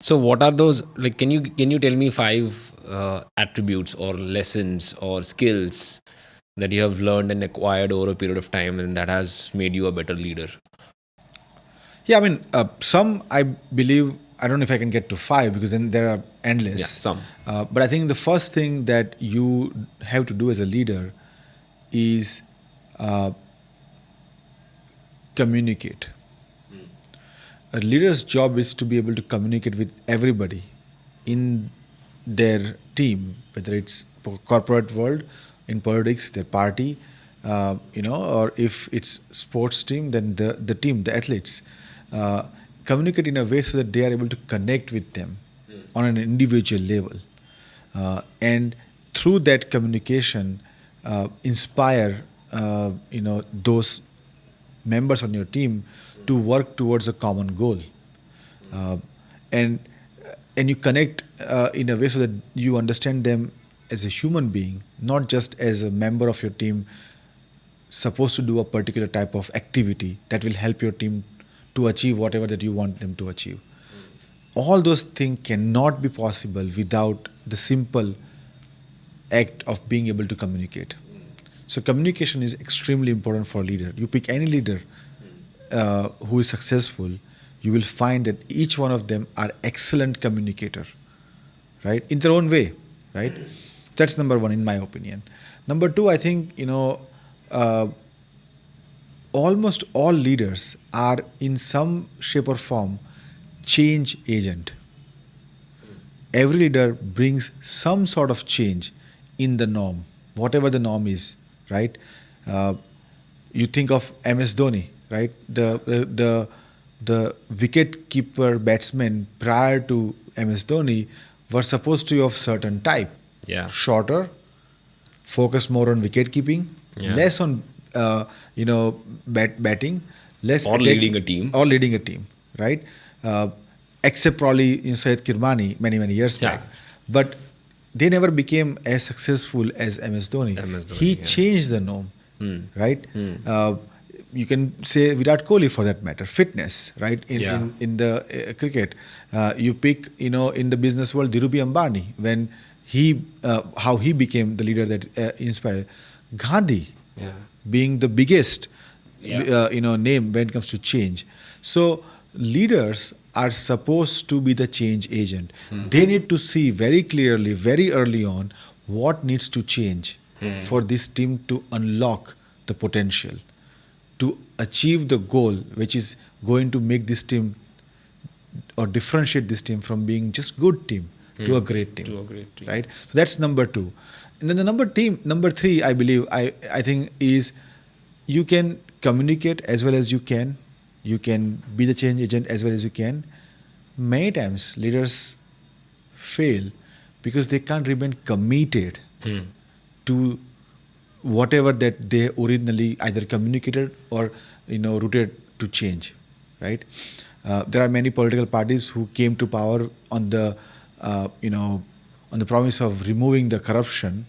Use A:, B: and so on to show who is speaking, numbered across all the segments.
A: So what are those, like, can you tell me five attributes or lessons or skills that you have learned and acquired over a period of time and that has made you a better leader?
B: Yeah, I mean, some I believe, I don't know if I can get to five because then there are
A: Yeah,
B: endless.
A: some.
B: But I think the first thing that you have to do as a leader is uh, communicate. A leader's job is to be able to communicate with everybody in their team, whether it's corporate world, in politics, their party, or if it's sports team, then the team, the athletes, uh, communicate in a way so that they are able to connect with them on an individual level, and through that communication, inspire those members on your team to work towards a common goal, uh, and and you connect in a way so that you understand them as a human being, not just as a member of your team supposed to do a particular type of activity that will help your team to achieve whatever that you want them to achieve. All those things cannot be possible without the simple act of being able to communicate. So communication is extremely important for a leader. You pick any leader who is successful, you will find that each one of them are excellent communicator, right, in their own way, right. That's number one, in my opinion. Number two, I think uh, almost all leaders are in some shape or form change agent. Every leader brings some sort of change in the norm, whatever the norm is, right? Uh, you think of MS Dhoni, right? The wicket keeper batsmen prior to MS Dhoni were supposed to be of certain type,
A: Yeah.
B: shorter, focus more on wicket keeping,
A: Yeah.
B: less on batting, less
A: Or
B: attack,
A: leading a team.
B: or leading a team, right? Uh, Except probably Syed Kirmani many years
A: Yeah.
B: back, but they never became as successful as MS Dhoni.
A: MS
B: He
A: Dhoni, yeah.
B: changed the norm, right?
A: Hmm.
B: You can say Virat Kohli for that matter, fitness, right? In
A: Yeah.
B: in the cricket, you pick in the business world Dhirubhai Ambani, when he how he became the leader that inspired Gandhi,
A: Yeah.
B: being the biggest
A: Yeah.
B: name when it comes to change. So leaders are supposed to be the change agent. They need to see very clearly, very early on, what needs to change for this team to unlock the potential, to achieve the goal, which is going to make this team or differentiate this team from being just good team to a great team.
A: To a great team.
B: Right? So that's number two. And then the number three, I believe, I think is you can communicate as well as you can. You can be the change agent as well as you can. Many times leaders fail because they can't remain committed to whatever that they originally either communicated or rooted to change, right? There are many political parties who came to power on the on the promise of removing the corruption,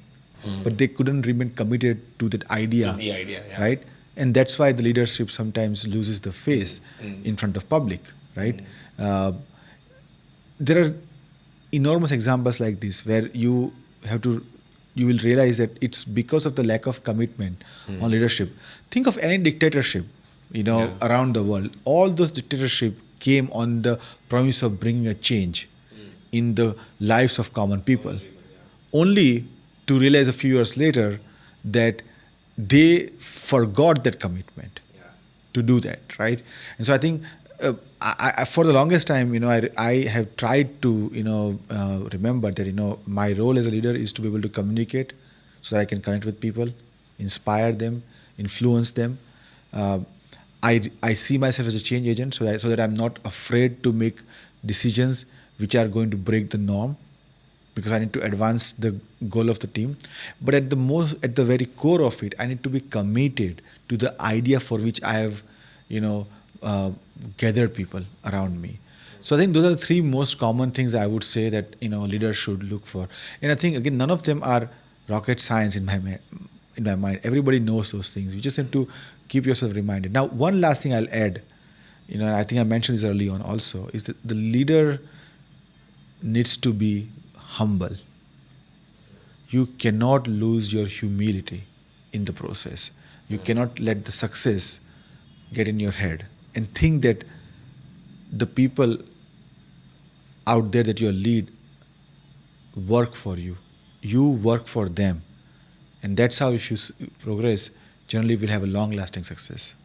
B: but they couldn't remain committed to that idea,
A: To the idea, yeah.
B: right? And that's why the leadership sometimes loses the face in front of public, right? There are enormous examples like this where you will realize that it's because of the lack of commitment on leadership. Think of any dictatorship around the world. All those dictatorship came on the promise of bringing a change in the lives of common people, only to realize a few years later that they forgot that commitment to do that, right? And so I think for the longest time, I have tried to, remember that, my role as a leader is to be able to communicate so that I can connect with people, inspire them, influence them. Uh, I see myself as a change agent so that I'm not afraid to make decisions which are going to break the norm, because I need to advance the goal of the team. But at the very core of it, I need to be committed to the idea for which I have, gathered people around me. So I think those are the three most common things I would say that leaders should look for. And I think again, none of them are rocket science in my mind. Everybody knows those things. You just have to keep yourself reminded. Now, one last thing I'll add, I think I mentioned this early on also, is that the leader needs to be humble. You cannot lose your humility in the process. You cannot let the success get in your head and think that the people out there that you lead work for you. You work for them. And that's how, if you progress, generally will have a long lasting success.